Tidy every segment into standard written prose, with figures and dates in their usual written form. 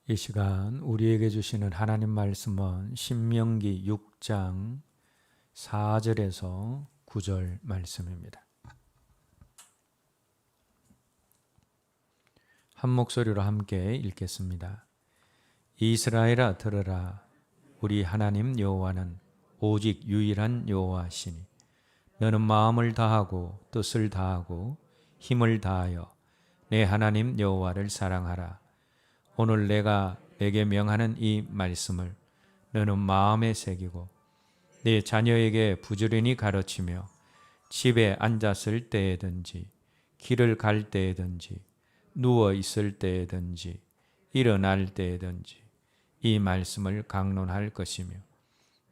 이 시간 우리에게 주시는 하나님 말씀은 신명기 6장 4절에서 9절 말씀입니다. 한 목소리로 함께 읽겠습니다. 이스라엘아 들으라. 우리 하나님 여호와는 오직 유일한 여호와시니 너는 마음을 다하고 뜻을 다하고 힘을 다하여 내 하나님 여호와를 사랑하라. 오늘 내가 내게 명하는 이 말씀을 너는 마음에 새기고 네 자녀에게 부지런히 가르치며 집에 앉았을 때에든지 길을 갈 때에든지 누워 있을 때에든지 일어날 때에든지 이 말씀을 강론할 것이며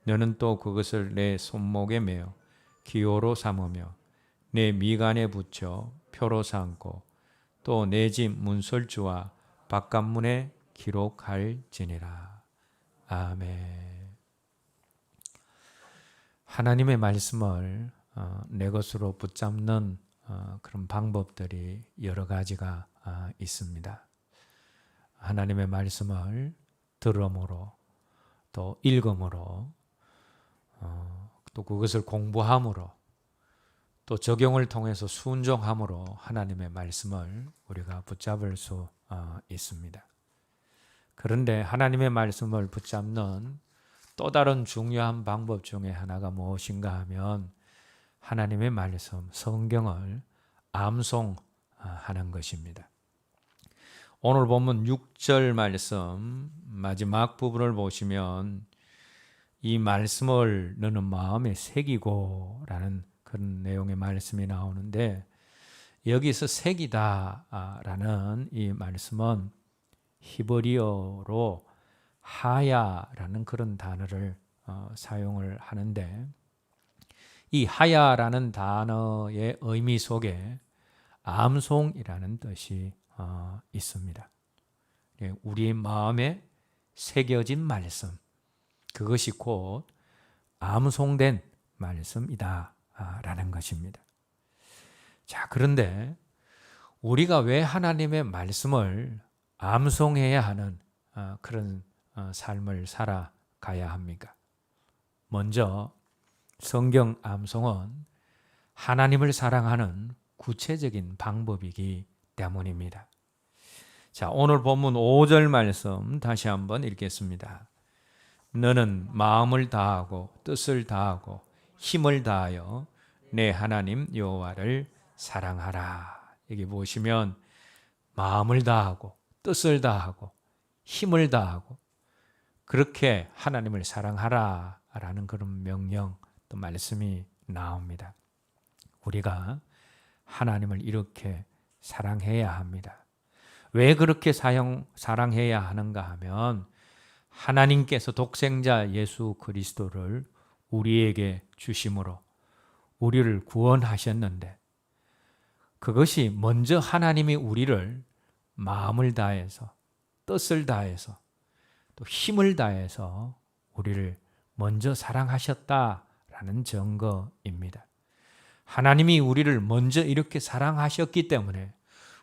너는 또 그것을 내 손목에 매어 기호로 삼으며 내 미간에 붙여 표로 삼고 또 내 집 문설주와 바깥문에 기록할지니라. 아멘. 하나님의 말씀을 내 것으로 붙잡는 그런 방법들이 여러 가지가 있습니다. 하나님의 말씀을 들음으로 또 읽음으로 또 그것을 공부함으로 또 적용을 통해서 순종함으로 하나님의 말씀을 우리가 붙잡을 수 있습니다. 그런데 하나님의 말씀을 붙잡는 또 다른 중요한 방법 중에 하나가 무엇인가 하면 하나님의 말씀, 성경을 암송하는 것입니다. 오늘 본문 6절 말씀 마지막 부분을 보시면 이 말씀을 너는 마음에 새기고 라는 그런 내용의 말씀이 나오는데 여기서 새기다 라는 이 말씀은 히브리어로 하야라는 그런 단어를 사용을 하는데 이 하야라는 단어의 의미 속에 암송이라는 뜻이 있습니다. 우리 마음에 새겨진 말씀, 그것이 곧 암송된 말씀이다 라는 것입니다. 자, 그런데 우리가 왜 하나님의 말씀을 암송해야 하는 그런 삶을 살아가야 합니까? 먼저 성경 암송은 하나님을 사랑하는 구체적인 방법이기 때문입니다. 자, 오늘 본문 5절 말씀 다시 한번 읽겠습니다. 너는 마음을 다하고 뜻을 다하고 힘을 다하여 내 하나님 여호와를 사랑하라. 여기 보시면 마음을 다하고 뜻을 다하고 힘을 다하고 그렇게 하나님을 사랑하라 라는 그런 명령 또 말씀이 나옵니다. 우리가 하나님을 이렇게 사랑해야 합니다. 왜 그렇게 사랑해야 하는가 하면 하나님께서 독생자 예수 그리스도를 우리에게 주심으로 우리를 구원하셨는데 그것이 먼저 하나님이 우리를 마음을 다해서 뜻을 다해서 또 힘을 다해서 우리를 먼저 사랑하셨다라는 증거입니다. 하나님이 우리를 먼저 이렇게 사랑하셨기 때문에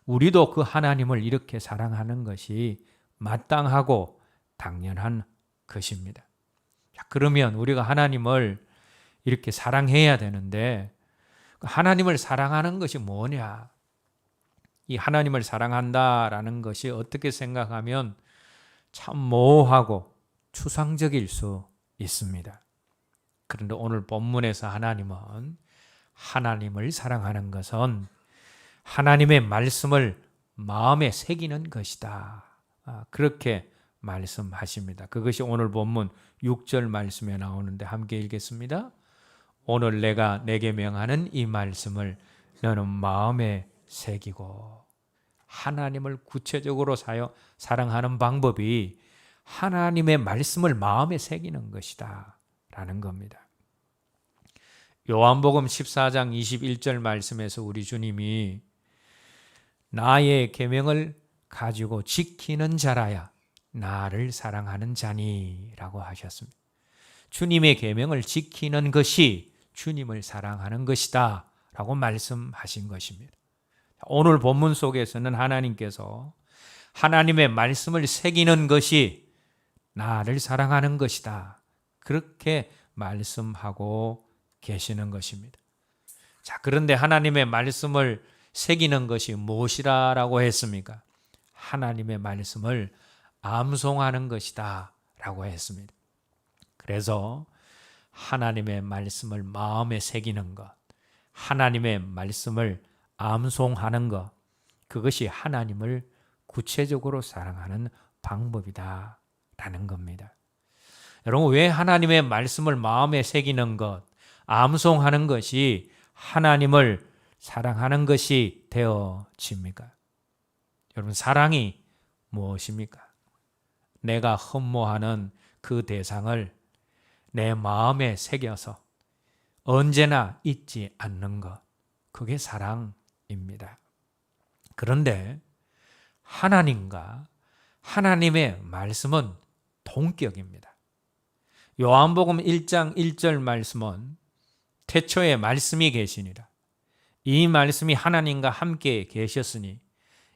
우리도 그 하나님을 이렇게 사랑하는 것이 마땅하고 당연한 것입니다. 자, 그러면 우리가 하나님을 이렇게 사랑해야 되는데 하나님을 사랑하는 것이 뭐냐? 이 하나님을 사랑한다라는 것이 어떻게 생각하면 참 모호하고 추상적일 수 있습니다. 그런데 오늘 본문에서 하나님은 하나님을 사랑하는 것은 하나님의 말씀을 마음에 새기는 것이다. 그렇게 말씀하십니다. 그것이 오늘 본문 6절 말씀에 나오는데 함께 읽겠습니다. 오늘 내가 내게 명하는 이 말씀을 너는 마음에 새기고 하나님을 구체적으로 사랑하는 방법이 하나님의 말씀을 마음에 새기는 것이다 라는 겁니다. 요한복음 14장 21절 말씀에서 우리 주님이 나의 계명을 가지고 지키는 자라야 나를 사랑하는 자니 라고 하셨습니다. 주님의 계명을 지키는 것이 주님을 사랑하는 것이다 라고 말씀하신 것입니다. 오늘 본문 속에서는 하나님께서 하나님의 말씀을 새기는 것이 나를 사랑하는 것이다. 그렇게 말씀하고 계시는 것입니다. 자, 그런데 하나님의 말씀을 새기는 것이 무엇이라고 했습니까? 하나님의 말씀을 암송하는 것이다 라고 했습니다. 그래서 하나님의 말씀을 마음에 새기는 것, 하나님의 말씀을 암송하는 것, 그것이 하나님을 구체적으로 사랑하는 방법이다 라는 겁니다. 여러분, 왜 하나님의 말씀을 마음에 새기는 것, 암송하는 것이 하나님을 사랑하는 것이 되어집니까? 여러분, 사랑이 무엇입니까? 내가 흠모하는 그 대상을 내 마음에 새겨서 언제나 잊지 않는 것, 그게 사랑입니다. 그런데 하나님과 하나님의 말씀은 동격입니다. 요한복음 1장 1절 말씀은 태초에 말씀이 계시니라. 이 말씀이 하나님과 함께 계셨으니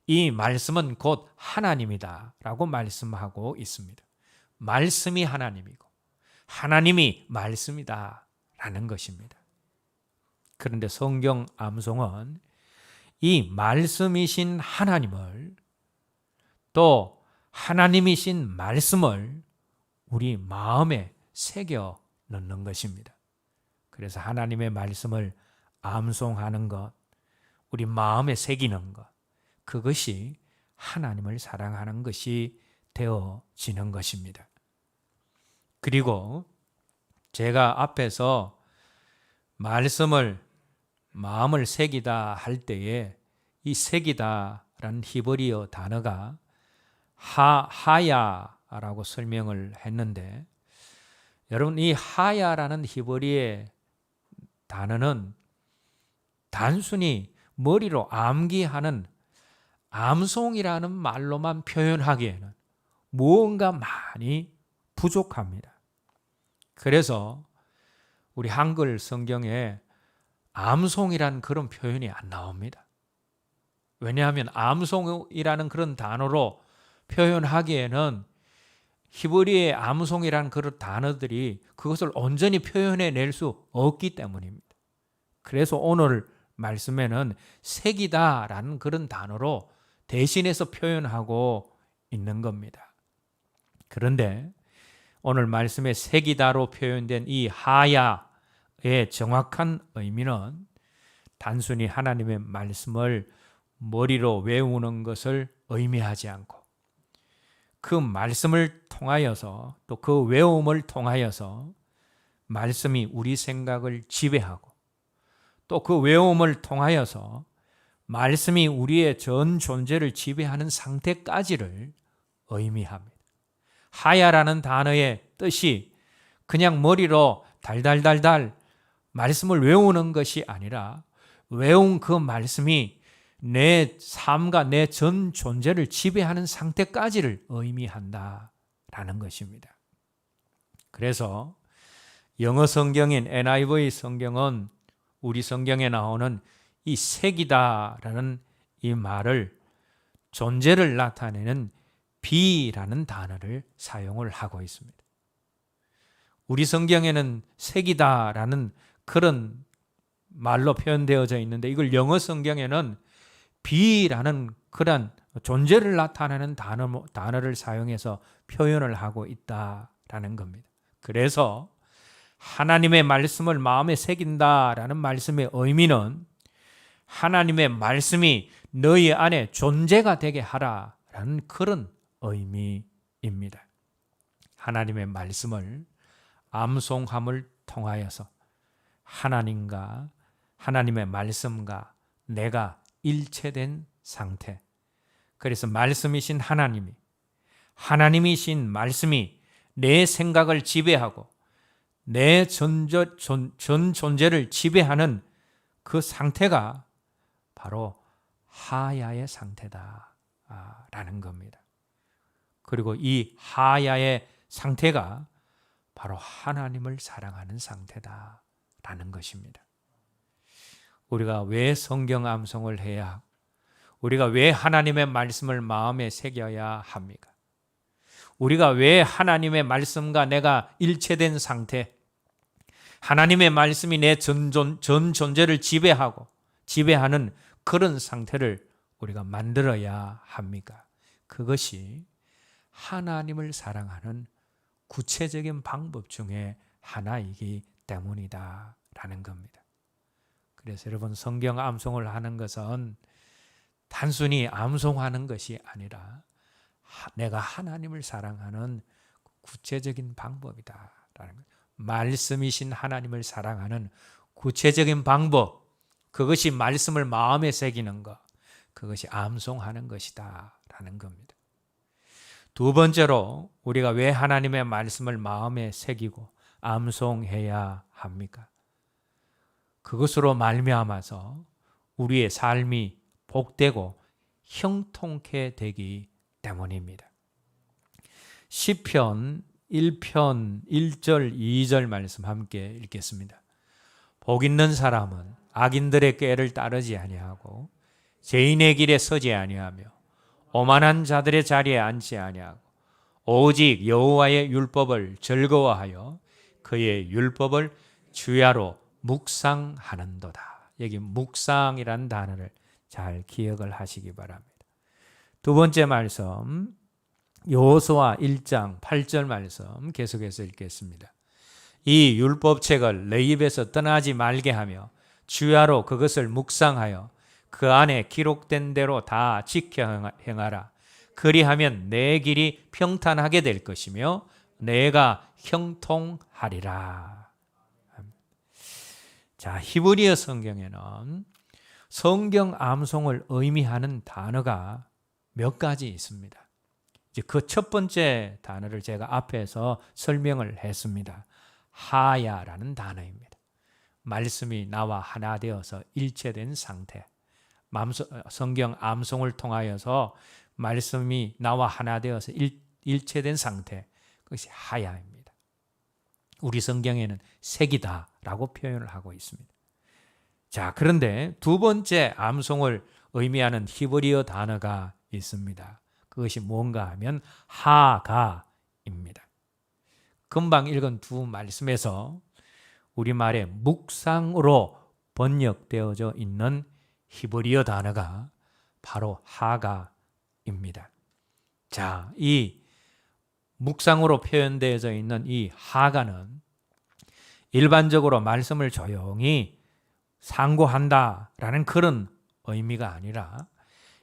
이 말씀은 곧 하나님이다 라고 말씀하고 있습니다. 말씀이 하나님이고 하나님이 말씀이다 라는 것입니다. 그런데 성경 암송은 이 말씀이신 하나님을 또 하나님이신 말씀을 우리 마음에 새겨 넣는 것입니다. 그래서 하나님의 말씀을 암송하는 것, 우리 마음에 새기는 것, 그것이 하나님을 사랑하는 것이 되어지는 것입니다. 그리고 제가 앞에서 말씀을 마음을 새기다 할 때에 이 새기다라는 히브리어 단어가 하야라고 설명을 했는데, 여러분, 이 하야라는 히브리의 단어는 단순히 머리로 암기하는 암송이라는 말로만 표현하기에는 무언가 많이 부족합니다. 그래서 우리 한글 성경에 암송이라는 그런 표현이 안 나옵니다. 왜냐하면 암송이라는 그런 단어로 표현하기에는 히브리의 암송이라는 그런 단어들이 그것을 온전히 표현해낼 수 없기 때문입니다. 그래서 오늘 말씀에는 새기다라는 그런 단어로 대신해서 표현하고 있는 겁니다. 그런데 오늘 말씀에 새기다로 표현된 이 하야의 정확한 의미는 단순히 하나님의 말씀을 머리로 외우는 것을 의미하지 않고 그 말씀을 통하여서 또 그 외움을 통하여서 말씀이 우리 생각을 지배하고 또 그 외움을 통하여서 말씀이 우리의 전 존재를 지배하는 상태까지를 의미합니다. 하야라는 단어의 뜻이 그냥 머리로 달달달달 말씀을 외우는 것이 아니라 외운 그 말씀이 내 삶과 내 전 존재를 지배하는 상태까지를 의미한다라는 것입니다. 그래서 영어 성경인 NIV 성경은 우리 성경에 나오는 이 새기다라는 이 말을 존재를 나타내는 비라는 단어를 사용을 하고 있습니다. 우리 성경에는 새기다라는 그런 말로 표현되어져 있는데 이걸 영어 성경에는 비라는 그런 존재를 나타내는 단어를 사용해서 표현을 하고 있다라는 겁니다. 그래서 하나님의 말씀을 마음에 새긴다라는 말씀의 의미는 하나님의 말씀이 너희 안에 존재가 되게 하라라는 그런 의미입니다. 하나님의 말씀을 암송함을 통하여서 하나님과 하나님의 말씀과 내가 일체된 상태. 그래서 말씀이신 하나님이신 말씀이 내 생각을 지배하고 내 전 존재를 지배하는 그 상태가 바로 하야의 상태다라는 겁니다. 그리고 이 하야의 상태가 바로 하나님을 사랑하는 상태다라는 것입니다. 우리가 왜 성경 암송을 해야, 우리가 왜 하나님의 말씀을 마음에 새겨야 합니까? 우리가 왜 하나님의 말씀과 내가 일체된 상태, 하나님의 말씀이 내 전 존재를 지배하는 그런 상태를 우리가 만들어야 합니까? 그것이 하나님을 사랑하는 구체적인 방법 중에 하나이기 때문이다 라는 겁니다. 그래서 여러분, 성경 암송을 하는 것은 단순히 암송하는 것이 아니라 내가 하나님을 사랑하는 구체적인 방법이다 라는 거예요. 말씀이신 하나님을 사랑하는 구체적인 방법, 그것이 말씀을 마음에 새기는 것, 그것이 암송하는 것이다 라는 겁니다. 두 번째로 우리가 왜 하나님의 말씀을 마음에 새기고 암송해야 합니까? 그것으로 말미암아서 우리의 삶이 복되고 형통케 되기 때문입니다. 시편 1편 1절 2절 말씀 함께 읽겠습니다. 복 있는 사람은 악인들의 꾀를 따르지 아니하고 죄인의 길에 서지 아니하며 오만한 자들의 자리에 앉지 아니하고 오직 여호와의 율법을 즐거워하여 그의 율법을 주야로 묵상하는도다. 여기 묵상이라는 단어를 잘 기억을 하시기 바랍니다. 두 번째 말씀, 여호수아 1장 8절 말씀 계속해서 읽겠습니다. 이 율법책을 내 입에서 떠나지 말게 하며 주야로 그것을 묵상하여 그 안에 기록된 대로 다 지켜 행하라. 그리하면 내 길이 평탄하게 될 것이며 내가 형통하리라. 자, 히브리어 성경에는 성경 암송을 의미하는 단어가 몇 가지 있습니다. 이제 그 첫 번째 단어를 제가 앞에서 설명을 했습니다. 하야라는 단어입니다. 말씀이 나와 하나 되어서 일체된 상태. 성경 암송을 통하여서 말씀이 나와 하나 되어서 일체된 상태. 그것이 하야입니다. 우리 성경에는 색이다라고 표현을 하고 있습니다. 자, 그런데 두 번째 암송을 의미하는 히브리어 단어가 있습니다. 그것이 뭔가 하면 하가입니다. 금방 읽은 두 말씀에서 우리말의 묵상으로 번역되어져 있는 히브리어 단어가 바로 하가입니다. 자, 이 묵상으로 표현되어져 있는 이 하가는 일반적으로 말씀을 조용히 상고한다라는 그런 의미가 아니라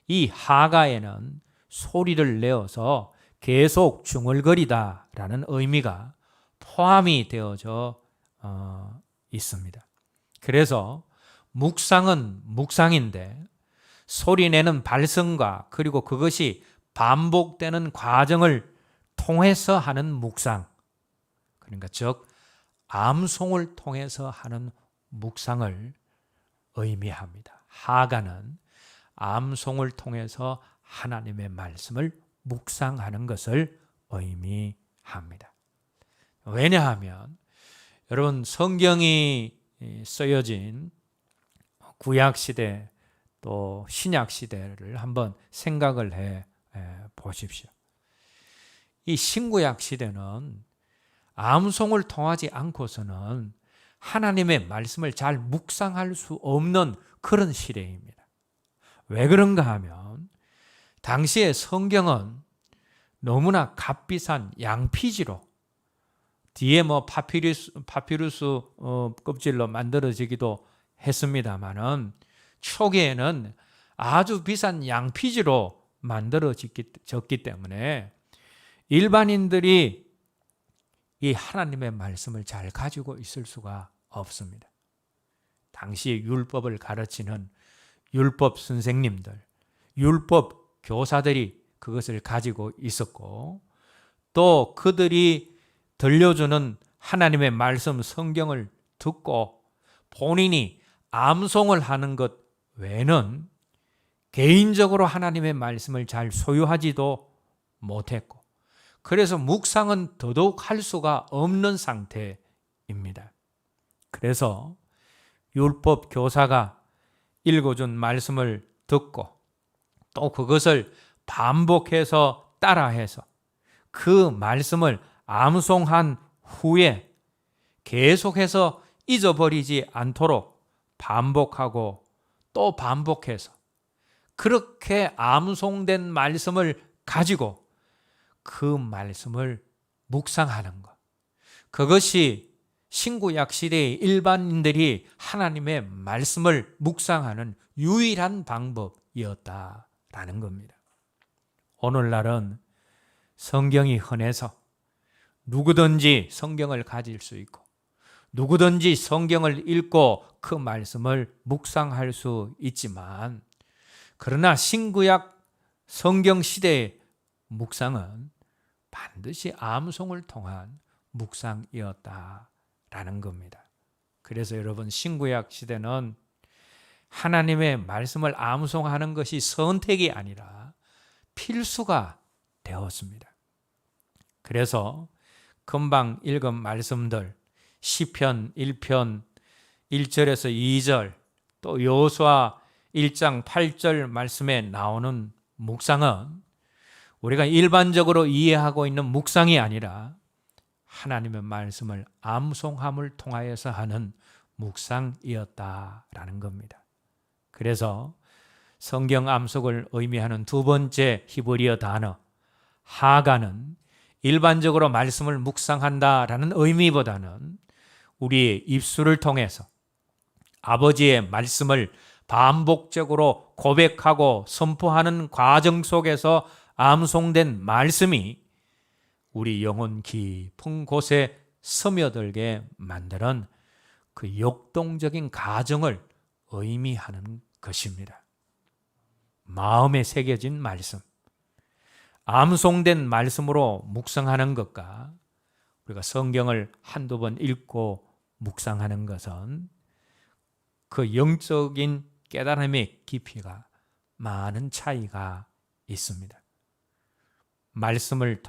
이 하가에는 소리를 내어서 계속 중얼거리다라는 의미가 포함이 되어져 있습니다. 그래서 묵상은 묵상인데 소리내는 발성과 그리고 그것이 반복되는 과정을 통해서 하는 묵상, 그러니까 즉 암송을 통해서 하는 묵상을 의미합니다. 하가는 암송을 통해서 하나님의 말씀을 묵상하는 것을 의미합니다. 왜냐하면 여러분, 성경이 쓰여진 구약시대 또 신약시대를 한번 생각을 해 보십시오. 이 신구약 시대는 암송을 통하지 않고서는 하나님의 말씀을 잘 묵상할 수 없는 그런 시대입니다. 왜 그런가 하면 당시의 성경은 너무나 값비싼 양피지로 뒤에 파피루스 껍질로 만들어지기도 했습니다만은 초기에는 아주 비싼 양피지로 만들어졌기 때문에 일반인들이 이 하나님의 말씀을 잘 가지고 있을 수가 없습니다. 당시 율법을 가르치는 율법 선생님들, 율법 교사들이 그것을 가지고 있었고 또 그들이 들려주는 하나님의 말씀 성경을 듣고 본인이 암송을 하는 것 외에는 개인적으로 하나님의 말씀을 잘 소유하지도 못했고 그래서 묵상은 더더욱 할 수가 없는 상태입니다. 그래서 율법 교사가 읽어준 말씀을 듣고 또 그것을 반복해서 따라해서 그 말씀을 암송한 후에 계속해서 잊어버리지 않도록 반복하고 또 반복해서 그렇게 암송된 말씀을 가지고 그 말씀을 묵상하는 것. 그것이 신구약 시대의 일반인들이 하나님의 말씀을 묵상하는 유일한 방법이었다라는 겁니다. 오늘날은 성경이 흔해서 누구든지 성경을 가질 수 있고 누구든지 성경을 읽고 그 말씀을 묵상할 수 있지만 그러나 신구약 성경 시대의 묵상은 반드시 암송을 통한 묵상이었다라는 겁니다. 그래서 여러분 신구약 시대는 하나님의 말씀을 암송하는 것이 선택이 아니라 필수가 되었습니다. 그래서 금방 읽은 말씀들 시편 1편 1절에서 2절 또 여호수아 1장 8절 말씀에 나오는 묵상은 우리가 일반적으로 이해하고 있는 묵상이 아니라 하나님의 말씀을 암송함을 통하여서 하는 묵상이었다라는 겁니다. 그래서 성경 암송을 의미하는 두 번째 히브리어 단어 하가는 일반적으로 말씀을 묵상한다라는 의미보다는 우리의 입술을 통해서 아버지의 말씀을 반복적으로 고백하고 선포하는 과정 속에서 암송된 말씀이 우리 영혼 깊은 곳에 스며들게 만드는 그 역동적인 가정을 의미하는 것입니다. 마음에 새겨진 말씀, 암송된 말씀으로 묵상하는 것과 우리가 성경을 한두 번 읽고 묵상하는 것은 그 영적인 깨달음의 깊이가 많은 차이가 있습니다. 말씀을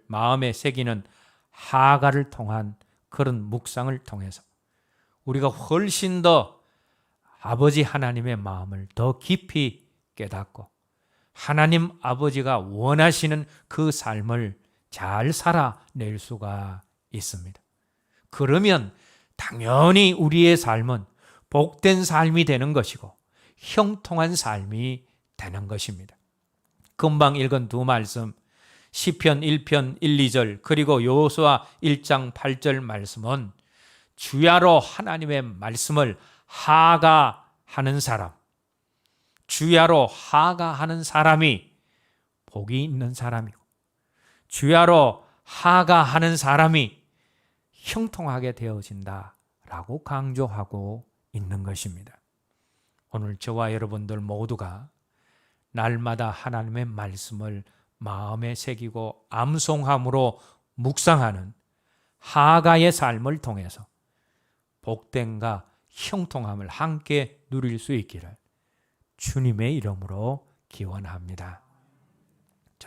마음에 새기는 하가를 통한 그런 묵상을 통해서 우리가 훨씬 더 아버지 하나님의 마음을 더 깊이 깨닫고 하나님 아버지가 원하시는 그 삶을 잘 살아낼 수가 있습니다. 그러면 당연히 우리의 삶은 복된 삶이 되는 것이고 형통한 삶이 되는 것입니다. 금방 읽은 두 말씀 시편 1편 1, 2절 그리고 여호수아 1장 8절 말씀은 주야로 하나님의 말씀을 하가하는 사람, 주야로 하가하는 사람이 복이 있는 사람이고 주야로 하가하는 사람이 형통하게 되어진다라고 강조하고 있는 것입니다. 오늘 저와 여러분들 모두가 날마다 하나님의 말씀을 마음에 새기고 암송함으로 묵상하는 하가의 삶을 통해서 복됨과 형통함을 함께 누릴 수 있기를 주님의 이름으로 기원합니다.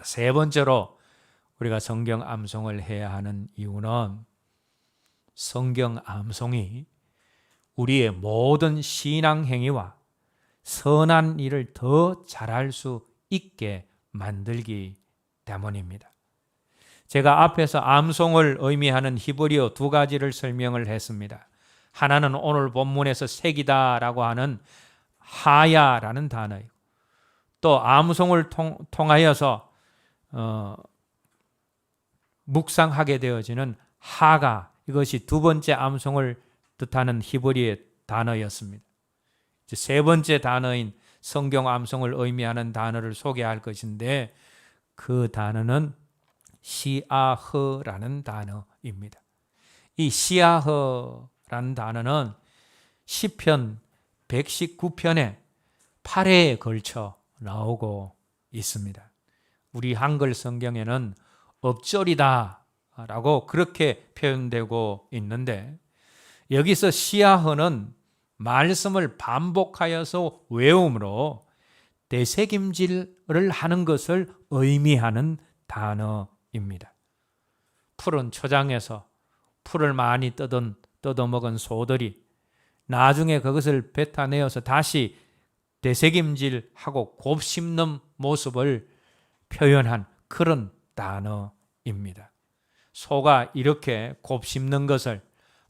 세 번째로 우리가 성경 암송을 해야 하는 이유는 성경 암송이 우리의 모든 신앙 행위와 선한 일을 더 잘할 수 있게 만들기 때문입니다. 제가 앞에서 암송을 의미하는 히브리어 두 가지를 설명을 했습니다. 하나는 오늘 본문에서 새기다라고 하는 하야라는 단어이고 또 암송을 통하여서 묵상하게 되어지는 하가, 이것이 두 번째 암송을 뜻하는 히브리의 단어였습니다. 이제 세 번째 단어인 성경 암송을 의미하는 단어를 소개할 것인데 그 단어는 시아흐라는 단어입니다. 이 시아흐라는 단어는 시편 119편에 8회에 걸쳐 나오고 있습니다. 우리 한글 성경에는 엎절이다 라고 그렇게 표현되고 있는데 여기서 시아흐는 말씀을 반복하여서 외움으로 되새김질을 하는 것을 의미하는 단어입니다. 푸른 초장에서 풀을 많이 뜯어먹은 소들이 나중에 그것을 뱉어내어서 다시 되새김질하고 곱씹는 모습을 표현한 그런 단어입니다. 소가 이렇게 곱씹는 것을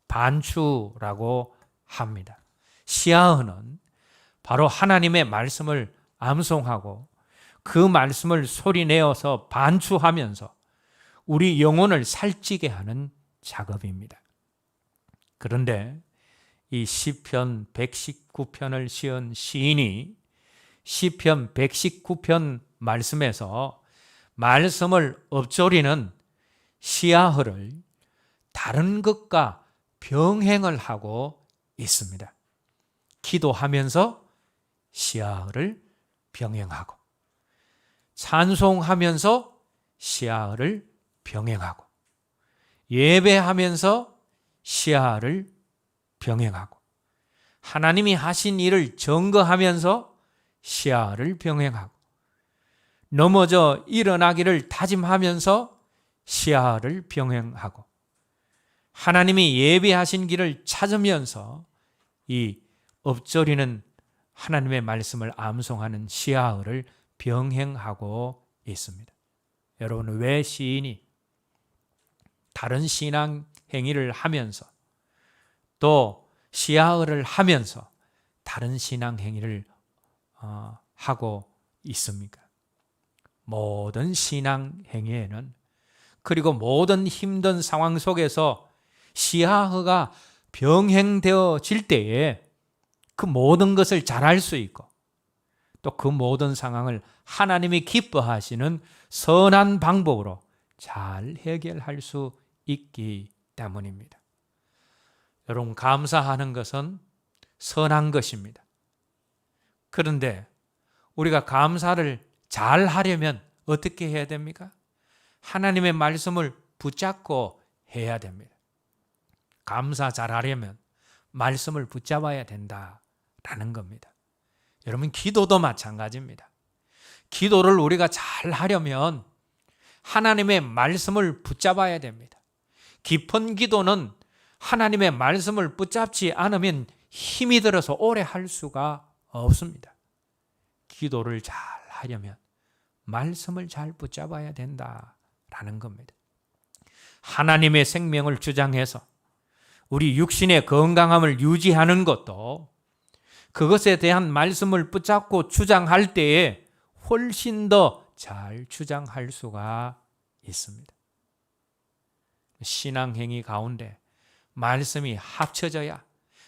반추라고 합니다. 시아흐는 바로 하나님의 말씀을 암송하고 그 말씀을 소리내어서 반추하면서 우리 영혼을 살찌게 하는 작업입니다. 그런데 이 시편 119편을 지은 시인이 시편 119편 말씀에서 말씀을 읊조리는 시아흐를 다른 것과 병행을 하고 있습니다. 기도하면서 시아흐를 병행하고 찬송하면서 시아흐를 병행하고 예배하면서 시아흐를 병행하고 하나님이 하신 일을 증거하면서 시아흐를 병행하고 넘어져 일어나기를 다짐하면서 시아흐를 병행하고 하나님이 예비하신 길을 찾으면서 이 읊조리는 하나님의 말씀을 암송하는 시아흐를 병행하고 있습니다. 여러분, 왜 시인이 다른 신앙 행위를 하면서 또 시아흐를 하면서 다른 신앙 행위를 하고 있습니까? 모든 신앙 행위에는 그리고 모든 힘든 상황 속에서 시아흐가 병행되어질 때에 그 모든 것을 잘할 수 있고 또 그 모든 상황을 하나님이 기뻐하시는 선한 방법으로 잘 해결할 수 있기 때문입니다. 여러분, 감사하는 것은 선한 것입니다. 그런데 우리가 감사를 잘 하려면 어떻게 해야 됩니까? 하나님의 말씀을 붙잡고 해야 됩니다. 감사 잘하려면 말씀을 붙잡아야 된다라는 겁니다. 여러분, 기도도 마찬가지입니다. 기도를 우리가 잘 하려면 하나님의 말씀을 붙잡아야 됩니다. 깊은 기도는 하나님의 말씀을 붙잡지 않으면 힘이 들어서 오래 할 수가 없습니다. 기도를 잘 하려면 말씀을 잘 붙잡아야 된다라는 겁니다. 하나님의 생명을 주장해서 우리 육신의 건강함을 유지하는 것도 그것에 대한 말씀을 붙잡고 주장할 때에 훨씬 더 잘 주장할 수가 있습니다. 신앙행위 가운데 말씀이 합쳐져야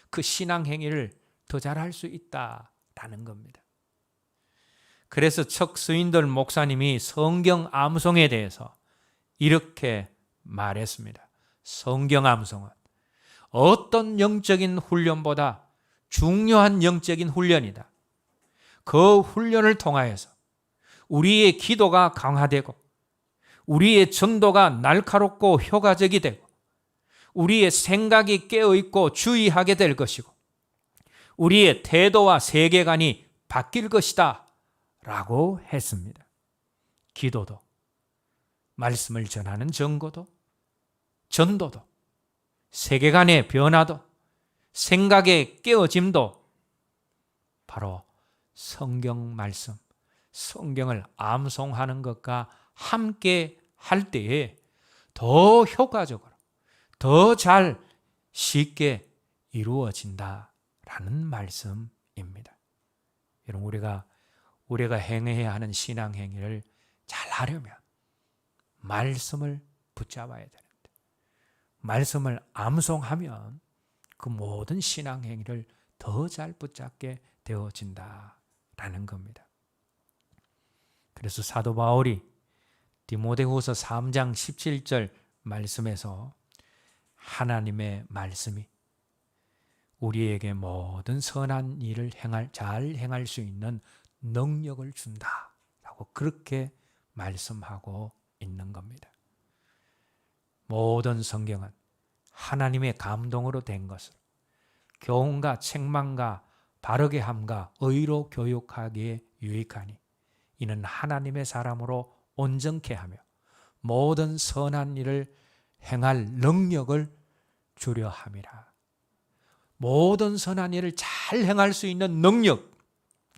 그 신앙행위를 더 잘할 수 있다라는 겁니다. 그래서 척스윈들 목사님이 성경 암송에 대해서 이렇게 말했습니다. 성경 암송은 어떤 영적인 훈련보다 중요한 영적인 훈련이다. 그 훈련을 통하여서 우리의 기도가 강화되고 우리의 전도가 날카롭고 효과적이 되고 우리의 생각이 깨어있고 주의하게 될 것이고 우리의 태도와 세계관이 바뀔 것이다 라고 했습니다. 기도도 말씀을 전하는 전도도 세계관의 변화도 생각의 깨어짐도 바로 성경 말씀, 성경을 암송하는 것과 함께 할 때에 더 효과적으로, 더 잘 쉽게 이루어진다라는 말씀입니다. 여러분, 우리가 행해야 하는 신앙 행위를 잘 하려면 말씀을 붙잡아야 되는데 말씀을 암송하면 그 모든 신앙 행위를 더 잘 붙잡게 되어진다라는 겁니다. 그래서 사도 바울이 디모데후서 3장 17절 말씀에서 하나님의 말씀이 우리에게 모든 선한 일을 잘 행할 수 있는 능력을 준다라고 그렇게 말씀하고 있는 겁니다. 모든 성경은 하나님의 감동으로 된 것을 교훈과 책망과 바르게 함과 의로 교육하기에 유익하니 이는 하나님의 사람으로 온전케 하며 모든 선한 일을 행할 능력을 주려 함이라. 모든 선한 일을 잘 행할 수 있는 능력,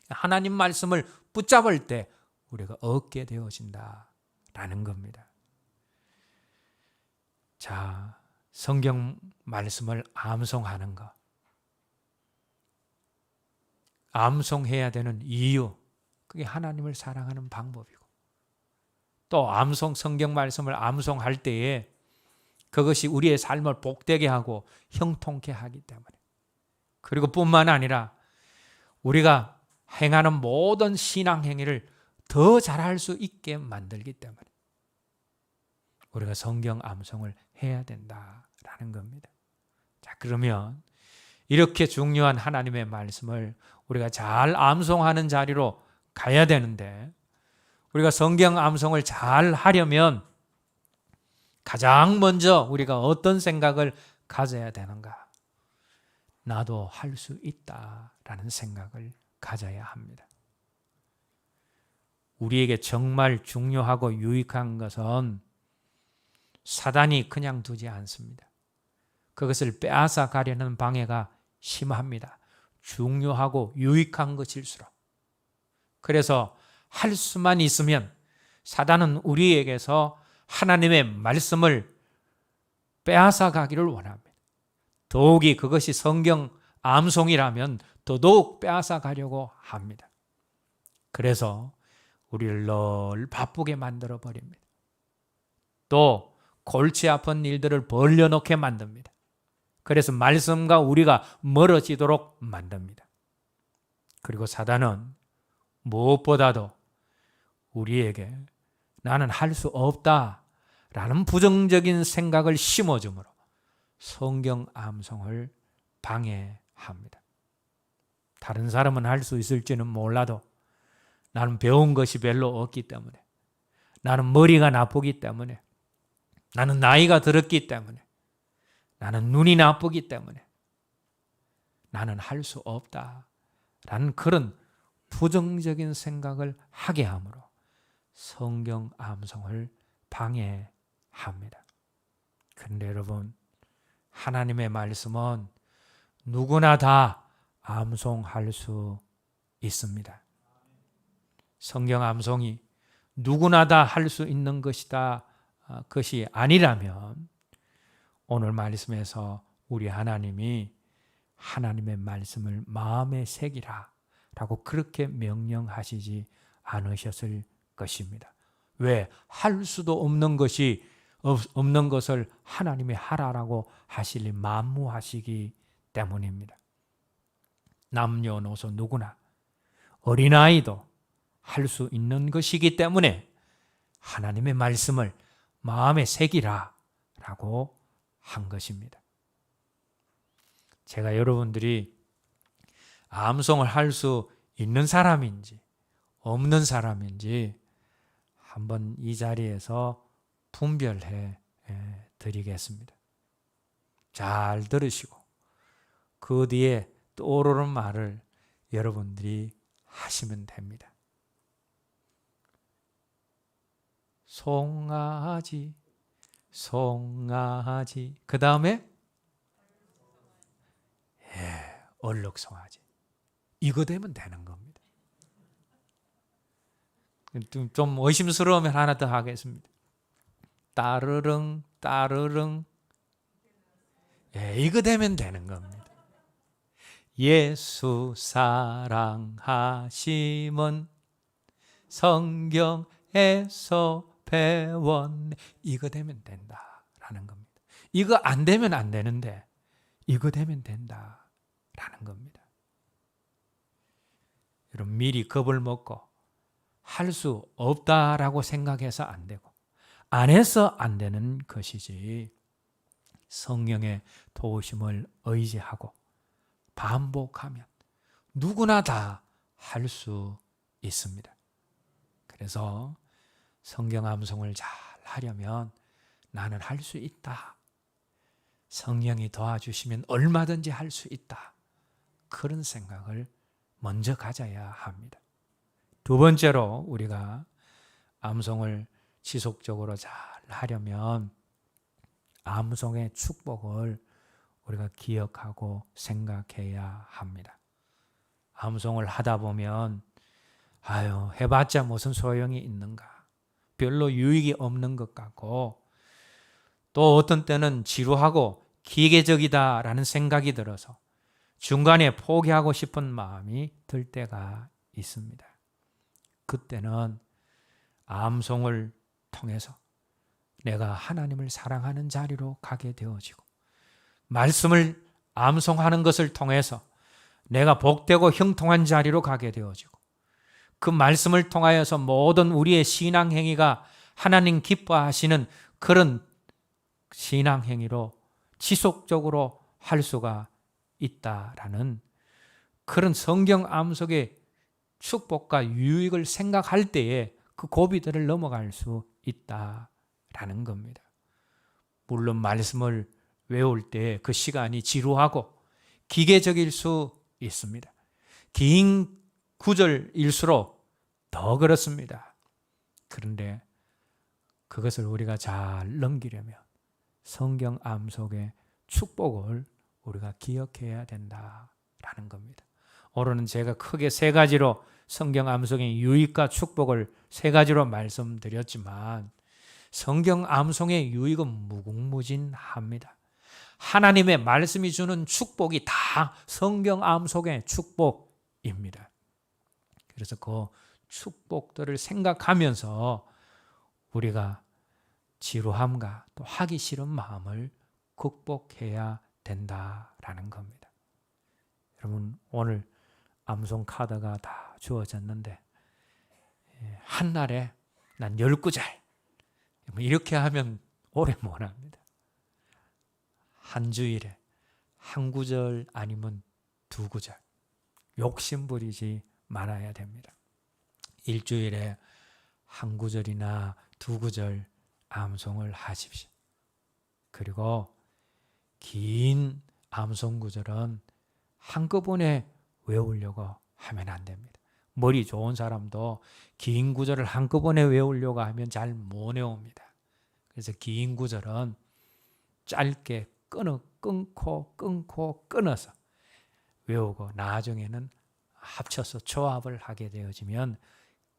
하나님 말씀을 붙잡을 때 우리가 얻게 되어진다라는 겁니다. 자, 성경 말씀을 암송하는 것. 암송해야 되는 이유, 그게 하나님을 사랑하는 방법이고, 또 성경 말씀을 암송할 때에 그것이 우리의 삶을 복되게 하고 형통케 하기 때문에, 그리고 뿐만 아니라 우리가 행하는 모든 신앙 행위를 더 잘할 수 있게 만들기 때문에 우리가 성경 암송을 해야 된다라는 겁니다. 자, 그러면 이렇게 중요한 하나님의 말씀을 우리가 잘 암송하는 자리로 가야 되는데, 우리가 성경 암송을 잘 하려면 가장 먼저 우리가 어떤 생각을 가져야 되는가? 나도 할 수 있다라는 생각을 가져야 합니다. 우리에게 정말 중요하고 유익한 것은 사단이 그냥 두지 않습니다. 그것을 빼앗아 가려는 방해가 심합니다. 중요하고 유익한 것일수록. 그래서 할 수만 있으면 사단은 우리에게서 하나님의 말씀을 빼앗아 가기를 원합니다. 더욱이 그것이 성경 암송이라면 더더욱 빼앗아 가려고 합니다. 그래서 우리를 늘 바쁘게 만들어 버립니다. 또 골치 아픈 일들을 벌려놓게 만듭니다. 그래서 말씀과 우리가 멀어지도록 만듭니다. 그리고 사단은 무엇보다도 우리에게 나는 할 수 없다라는 부정적인 생각을 심어주므로 성경 암송을 방해합니다. 다른 사람은 할 수 있을지는 몰라도 나는 배운 것이 별로 없기 때문에, 나는 머리가 나쁘기 때문에, 나는 나이가 들었기 때문에, 나는 눈이 나쁘기 때문에 나는 할 수 없다라는 그런 부정적인 생각을 하게 하므로 성경 암송을 방해합니다. 그런데 여러분, 하나님의 말씀은 누구나 다 암송할 수 있습니다. 성경 암송이 누구나 다 할 수 있는 것이다, 것이 아니라면 오늘 말씀에서 우리 하나님이 하나님의 말씀을 마음에 새기라 라고 그렇게 명령하시지 않으셨을 것입니다. 왜? 할 수도 없는 것을 하나님이 하라라고 하시니 만무하시기 때문입니다. 남녀노소 누구나, 어린아이도 할 수 있는 것이기 때문에 하나님의 말씀을 마음에 새기라 라고 한 것입니다. 제가 여러분들이 암송을 할 수 있는 사람인지 없는 사람인지 한번 이 자리에서 분별해 드리겠습니다. 잘 들으시고 그 뒤에 떠오르는 말을 여러분들이 하시면 됩니다. 송아지, 송아지. 그 다음에 얼룩송아지. 이거 되면 되는 겁니다. 좀 의심스러우면 하나 더 하겠습니다. 따르릉, 따르릉. 이거 되면 되는 겁니다. 예수 사랑하심은 성경에서 배웠네. 이거 되면 된다라는 겁니다. 이거 안 되면 안 되는데 이거 되면 된다라는 겁니다. 여러분, 미리 겁을 먹고 할 수 없다라고 생각해서 안 되고 안 해서 안 되는 것이지, 성령의 도우심을 의지하고 반복하면 누구나 다 할 수 있습니다. 그래서 성경 암송을 잘 하려면 나는 할 수 있다, 성령이 도와주시면 얼마든지 할 수 있다, 그런 생각을 먼저 가져야 합니다. 두 번째로 우리가 암송을 지속적으로 잘 하려면 암송의 축복을 우리가 기억하고 생각해야 합니다. 암송을 하다 보면 해봤자 무슨 소용이 있는가, 별로 유익이 없는 것 같고, 또 어떤 때는 지루하고 기계적이다라는 생각이 들어서 중간에 포기하고 싶은 마음이 들 때가 있습니다. 그때는 암송을 통해서 내가 하나님을 사랑하는 자리로 가게 되어지고, 말씀을 암송하는 것을 통해서 내가 복되고 형통한 자리로 가게 되어지고, 그 말씀을 통하여서 모든 우리의 신앙행위가 하나님 기뻐하시는 그런 신앙행위로 지속적으로 할 수가 있다라는 그런 성경 암송의 축복과 유익을 생각할 때에 그 고비들을 넘어갈 수 있다라는 겁니다. 물론 말씀을 외울 때 그 시간이 지루하고 기계적일 수 있습니다. 긴 구절일수록 더 그렇습니다. 그런데 그것을 우리가 잘 넘기려면 성경 암송의 축복을 우리가 기억해야 된다라는 겁니다. 오늘은 제가 크게 세 가지로 성경 암송의 유익과 축복을 세 가지로 말씀드렸지만, 성경 암송의 유익은 무궁무진합니다. 하나님의 말씀이 주는 축복이 다 성경 암송의 축복입니다. 그래서 그 축복들을 생각하면서 우리가 지루함과 또 하기 싫은 마음을 극복해야 된다라는 겁니다. 여러분, 오늘 암송 카드가 다 주어졌는데 한날에 난 10구절 이렇게 하면 오래 못합니다. 한 주일에 한 구절 아니면 2구절, 욕심 부리지 말아야 됩니다. 일주일에 한 구절이나 2구절 암송을 하십시오. 그리고 긴 암송 구절은 한꺼번에 외우려고 하면 안 됩니다. 머리 좋은 사람도 긴 구절을 한꺼번에 외우려고 하면 잘 못 외웁니다. 그래서 긴 구절은 짧게 끊어서 외우고, 나중에는 합쳐서 조합을 하게 되어지면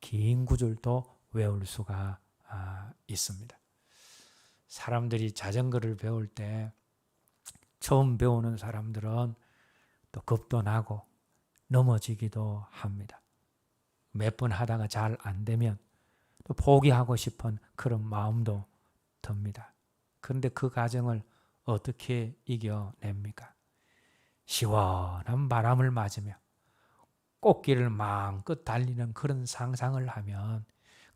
긴 구절도 외울 수가 있습니다. 사람들이 자전거를 배울 때 처음 배우는 사람들은 또 겁도 나고 넘어지기도 합니다. 몇 번 하다가 잘 안 되면 또 포기하고 싶은 그런 마음도 듭니다. 그런데 그 과정을 어떻게 이겨냅니까? 시원한 바람을 맞으며 꽃길을 마음껏 달리는 그런 상상을 하면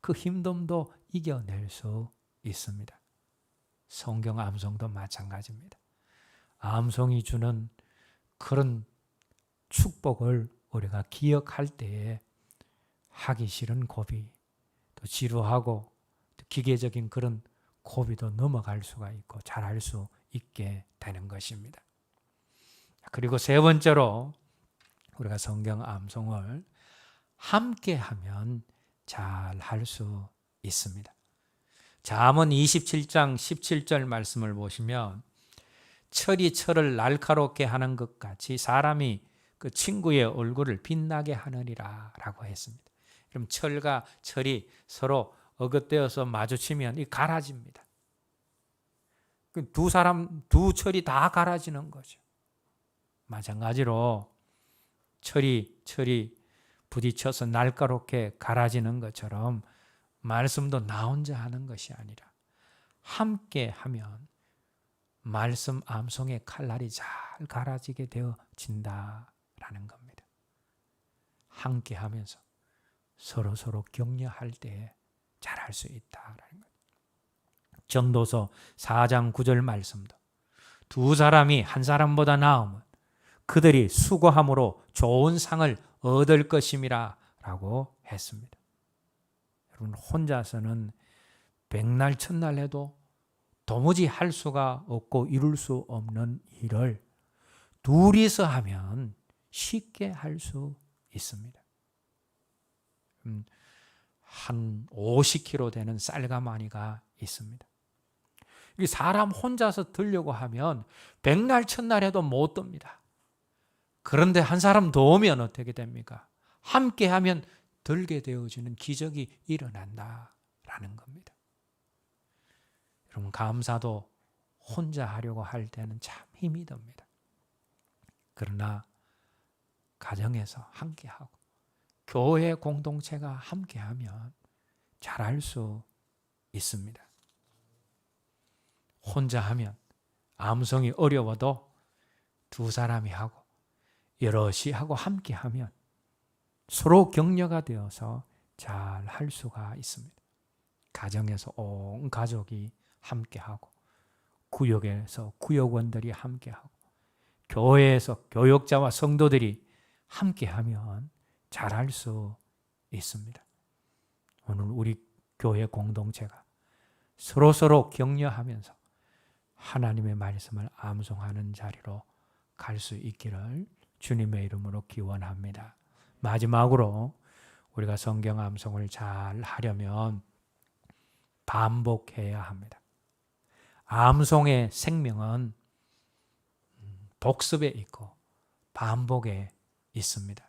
그 힘듦도 이겨낼 수 있습니다. 성경 암송도 마찬가지입니다. 암송이 주는 그런 축복을 우리가 기억할 때에 하기 싫은 고비, 또 지루하고 또 기계적인 그런 고비도 넘어갈 수가 있고 잘할 수 있게 되는 것입니다. 그리고 세 번째로 우리가 성경 암송을 함께 하면 잘 할 수 있습니다. 잠언 27장 17절 말씀을 보시면 철이 철을 날카롭게 하는 것 같이 사람이 그 친구의 얼굴을 빛나게 하느니라 라고 했습니다. 그럼 철과 철이 서로 어긋되어서 마주치면 이 갈아집니다. 두 철이 다 갈아지는 거죠. 마찬가지로 철이 부딪혀서 날카롭게 갈아지는 것처럼 말씀도 나 혼자 하는 것이 아니라 함께 하면 말씀 암송의 칼날이 잘 갈아지게 되어진다라는 겁니다. 함께 하면서 서로 격려할 때 잘할 수 있다라는 거예요. 전도서 4장 9절 말씀도 두 사람이 한 사람보다 나으면 그들이 수고함으로 좋은 상을 얻을 것임이라 라고 했습니다. 여러분, 혼자서는 백날 첫날 해도 도무지 할 수가 없고 이룰 수 없는 일을 둘이서 하면 쉽게 할 수 있습니다. 한 50kg 되는 쌀가마니가 있습니다. 사람 혼자서 들려고 하면 백날 첫날 해도 못 듭니다. 그런데 한 사람 더 오면 어떻게 됩니까? 함께하면 들게 되어지는 기적이 일어난다라는 겁니다. 여러분, 감사도 혼자 하려고 할 때는 참 힘이 듭니다. 그러나 가정에서 함께하고 교회 공동체가 함께하면 잘할 수 있습니다. 혼자 하면 암송이 어려워도 두 사람이 하고 여럿이 하고 함께하면 서로 격려가 되어서 잘 할 수가 있습니다. 가정에서 온 가족이 함께하고 구역에서 구역원들이 함께하고 교회에서 교역자와 성도들이 함께하면 잘할 수 있습니다. 오늘 우리 교회 공동체가 서로 격려하면서 하나님의 말씀을 암송하는 자리로 갈 수 있기를 주님의 이름으로 기원합니다. 마지막으로 우리가 성경 암송을 잘 하려면 반복해야 합니다. 암송의 생명은 복습에 있고 반복에 있습니다.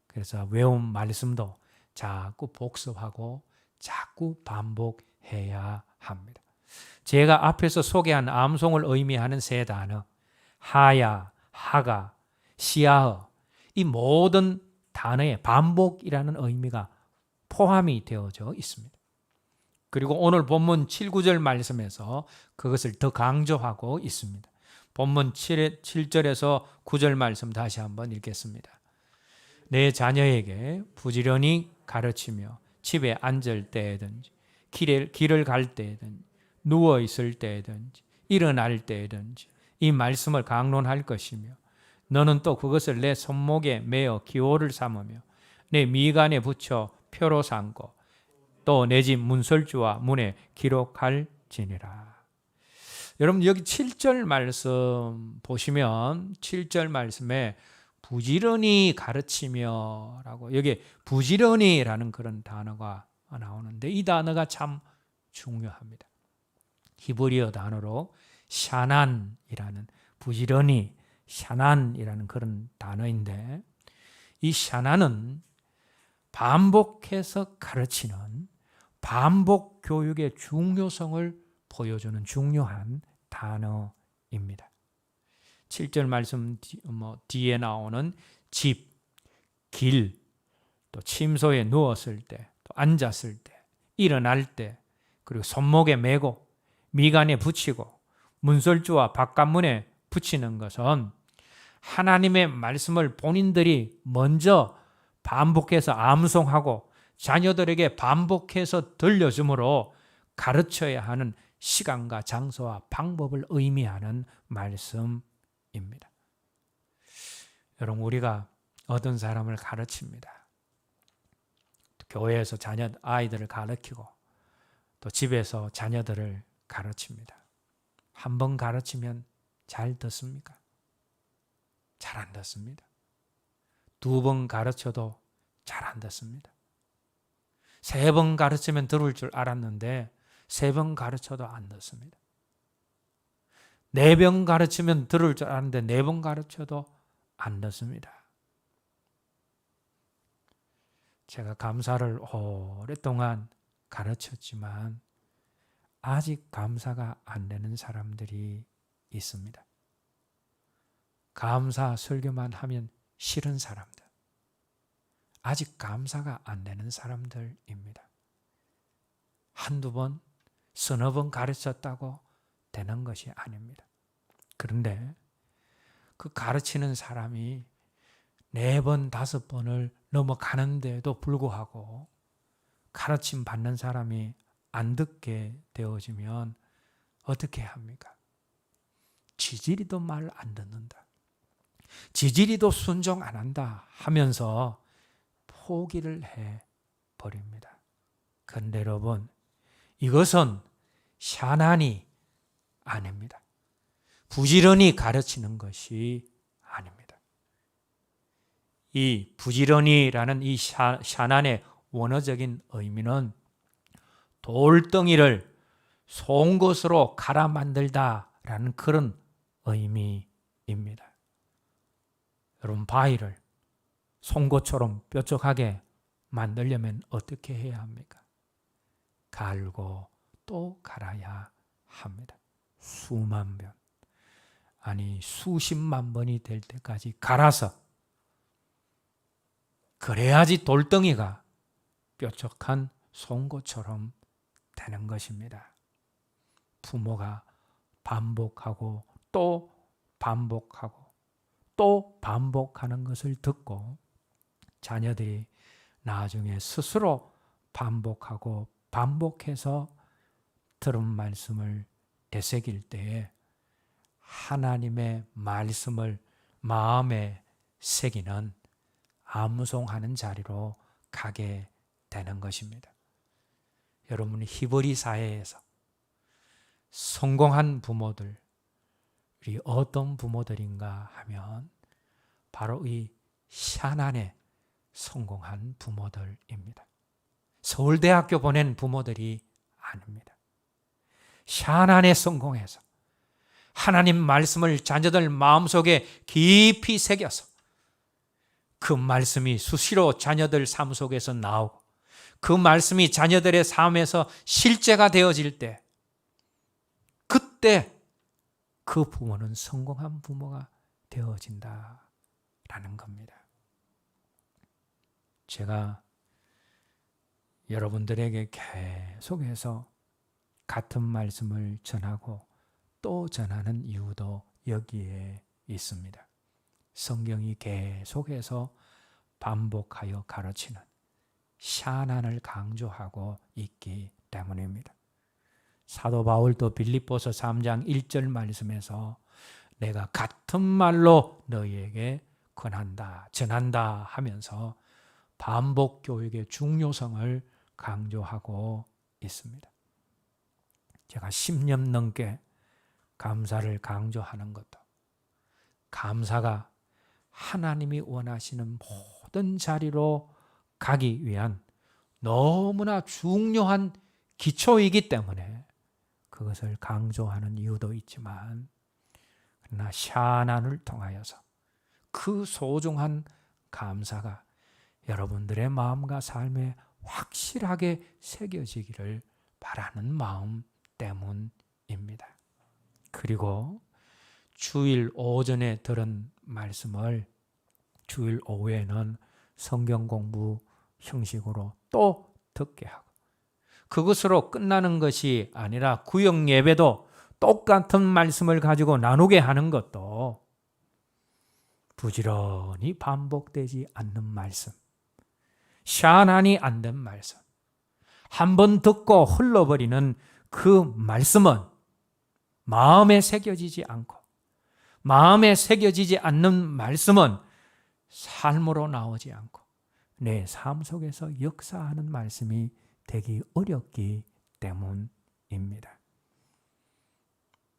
그래서 외운 말씀도 자꾸 복습하고 자꾸 반복해야 합니다. 제가 앞에서 소개한 암송을 의미하는 세 단어 하야, 하가, 시야허, 이 모든 단어에 반복이라는 의미가 포함이 되어져 있습니다. 그리고 오늘 본문 7, 9절 말씀에서 그것을 더 강조하고 있습니다. 본문 7절에서 9절 말씀 다시 한번 읽겠습니다. 내 자녀에게 부지런히 가르치며 집에 앉을 때든지 길을 갈 때든지 누워 있을 때든지 일어날 때든지 이 말씀을 강론할 것이며 너는 또 그것을 내 손목에 매어 기호를 삼으며 내 미간에 붙여 표로 삼고 또 내 집 문설주와 문에 기록할지니라. 여러분 여기 7절 말씀 보시면 7절 말씀에 부지런히 가르치며 라고 여기 부지런히라는 그런 단어가 나오는데 이 단어가 참 중요합니다. 히브리어 단어로 샤난이라는 부지런히 샤난이라는 그런 단어인데 이 샤난은 반복해서 가르치는 반복 교육의 중요성을 보여주는 중요한 단어입니다. 7절 말씀 뒤에 나오는 집, 길, 또 침소에 누웠을 때, 또 앉았을 때, 일어날 때, 그리고 손목에 메고 미간에 붙이고 문설주와 바깥문에 붙이는 것은 하나님의 말씀을 본인들이 먼저 반복해서 암송하고 자녀들에게 반복해서 들려주므로 가르쳐야 하는 시간과 장소와 방법을 의미하는 말씀입니다. 여러분 우리가 어떤 사람을 가르칩니다. 교회에서 아이들을 가르치고 또 집에서 자녀들을 가르칩니다. 한 번 가르치면 잘 듣습니까? 잘 안 듣습니다. 두 번 가르쳐도 잘 안 듣습니다. 세 번 가르치면 들을 줄 알았는데 세 번 가르쳐도 안 듣습니다. 네 번 가르치면 들을 줄 알았는데 네 번 가르쳐도 안 듣습니다. 제가 감사를 오랫동안 가르쳤지만 아직 감사가 안 되는 사람들이 있습니다. 감사 설교만 하면 싫은 사람들. 아직 감사가 안 되는 사람들입니다. 한두 번, 서너 번 가르쳤다고 되는 것이 아닙니다. 그런데 그 가르치는 사람이 4번, 5번을 넘어가는데도 불구하고 가르침 받는 사람이 안 듣게 되어지면 어떻게 합니까? 지지리도 말 안 듣는다. 지지리도 순종 안 한다 하면서 포기를 해버립니다. 그런데 여러분, 이것은 샤난이 아닙니다. 부지런히 가르치는 것이 아닙니다. 이 부지런히라는 이 샤난의 원어적인 의미는 돌덩이를 송곳으로 갈아 만들다라는 그런 의미입니다. 여러분, 바위를 송곳처럼 뾰족하게 만들려면 어떻게 해야 합니까? 갈고 또 갈아야 합니다. 수만 번, 아니 수십만 번이 될 때까지 갈아서, 그래야지 돌덩이가 뾰족한 송곳처럼 되는 것입니다. 부모가 반복하고 또 반복하고 또 반복하는 것을 듣고 자녀들이 나중에 스스로 반복하고 반복해서 들은 말씀을 되새길 때에 하나님의 말씀을 마음에 새기는 암송하는 자리로 가게 되는 것입니다. 여러분, 히브리 사회에서 성공한 부모들이 어떤 부모들인가 하면 바로 이 샤난에 성공한 부모들입니다. 서울대학교 보낸 부모들이 아닙니다. 샤난에 성공해서 하나님 말씀을 자녀들 마음속에 깊이 새겨서 그 말씀이 수시로 자녀들 삶 속에서 나오고 그 말씀이 자녀들의 삶에서 실제가 되어질 때, 그때 그 부모는 성공한 부모가 되어진다라는 겁니다. 제가 여러분들에게 계속해서 같은 말씀을 전하고 또 전하는 이유도 여기에 있습니다. 성경이 계속해서 반복하여 가르치는 샤난을 강조하고 있기 때문입니다. 사도 바울도 빌립보서 3장 1절 말씀에서 내가 같은 말로 너희에게 권한다, 전한다 하면서 반복 교육의 중요성을 강조하고 있습니다. 제가 10년 넘게 감사를 강조하는 것도, 감사가 하나님이 원하시는 모든 자리로 가기 위한 너무나 중요한 기초이기 때문에 그것을 강조하는 이유도 있지만, 그러나 샤난을 통하여서 그 소중한 감사가 여러분들의 마음과 삶에 확실하게 새겨지기를 바라는 마음 때문입니다. 그리고 주일 오전에 들은 말씀을 주일 오후에는 성경 공부 형식으로 또 듣게 하고, 그것으로 끝나는 것이 아니라 구역 예배도 똑같은 말씀을 가지고 나누게 하는 것도 부지런히 반복되지 않는 말씀, 샤난이 안 된 말씀, 한 번 듣고 흘러버리는 그 말씀은 마음에 새겨지지 않고, 마음에 새겨지지 않는 말씀은 삶으로 나오지 않고 내 삶 속에서 역사하는 말씀이 되기 어렵기 때문입니다.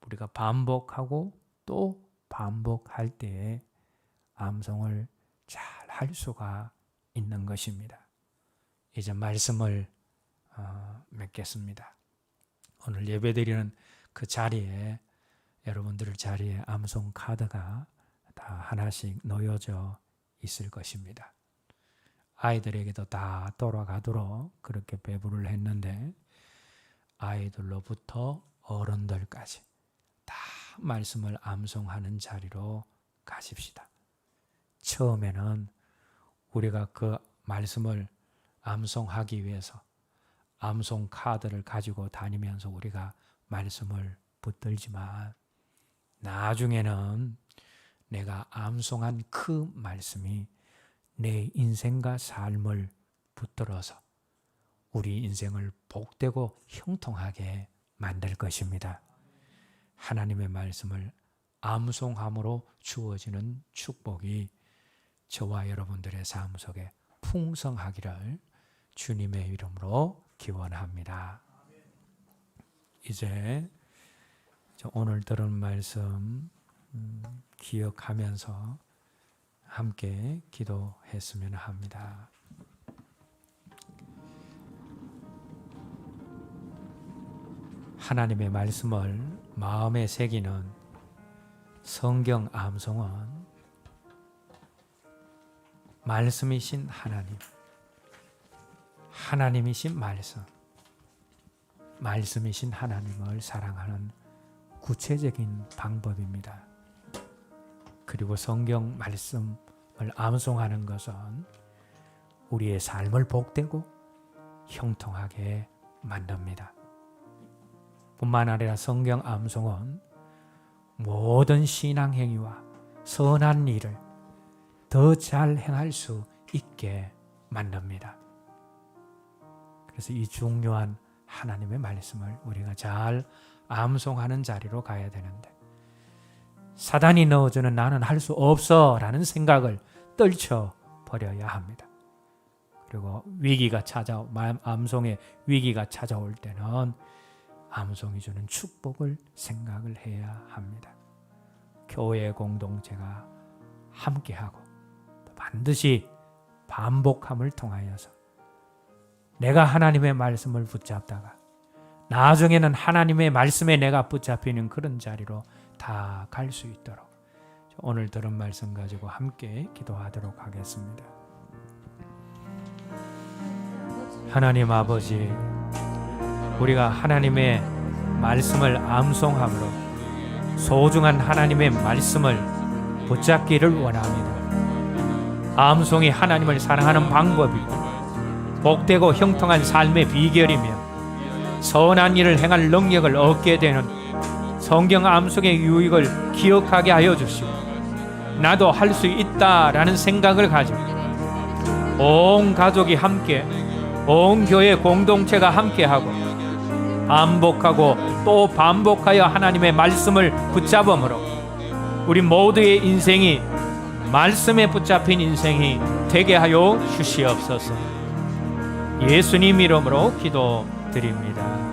우리가 반복하고 또 반복할 때에 암송을 잘 할 수가 있는 것입니다. 이제 말씀을 맺겠습니다. 오늘 예배드리는 그 자리에, 여러분들 자리에 암송 카드가 다 하나씩 놓여져 있을 것입니다. 아이들에게도 다 돌아가도록 그렇게 배부를 했는데, 아이들로부터 어른들까지 다 말씀을 암송하는 자리로 가십시다. 처음에는 우리가 그 말씀을 암송하기 위해서 암송 카드를 가지고 다니면서 우리가 말씀을 붙들지만, 나중에는 내가 암송한 그 말씀이 내 인생과 삶을 붙들어서 우리 인생을 복되고 형통하게 만들 것입니다. 하나님의 말씀을 암송함으로 주어지는 축복이 저와 여러분들의 삶 속에 풍성하기를 주님의 이름으로 기원합니다. 이제 오늘 들은 말씀 기억하면서 함께 기도했으면 합니다. 하나님의 말씀을 마음에 새기는 성경 암송은 말씀이신 하나님, 하나님이신 말씀이신 하나님을 사랑하는 구체적인 방법입니다. 그리고 성경 말씀을 암송하는 것은 우리의 삶을 복되고 형통하게 만듭니다. 뿐만 아니라 성경 암송은 모든 신앙 행위와 선한 일을 더 잘 행할 수 있게 만듭니다. 그래서 이 중요한 하나님의 말씀을 우리가 잘 암송하는 자리로 가야 되는데, 사단이 넣어주는 나는 할 수 없어 라는 생각을 떨쳐버려야 합니다. 그리고 암송의 위기가 찾아올 때는 암송이 주는 축복을 생각을 해야 합니다. 교회 공동체가 함께하고 또 반드시 반복함을 통하여서 내가 하나님의 말씀을 붙잡다가 나중에는 하나님의 말씀에 내가 붙잡히는 그런 자리로 다 갈 수 있도록 오늘 들은 말씀 가지고 함께 기도하도록 하겠습니다. 하나님 아버지, 우리가 하나님의 말씀을 암송함으로 소중한 하나님의 말씀을 붙잡기를 원합니다. 암송이 하나님을 사랑하는 방법이고 복되고 형통한 삶의 비결이며 선한 일을 행할 능력을 얻게 되는 성경 암송의 유익을 기억하게 하여 주시고, 나도 할 수 있다라는 생각을 가지고 온 가족이 함께, 온 교회 공동체가 함께하고 반복하고 또 반복하여 하나님의 말씀을 붙잡음으로 우리 모두의 인생이 말씀에 붙잡힌 인생이 되게 하여 주시옵소서. 예수님 이름으로 기도드립니다.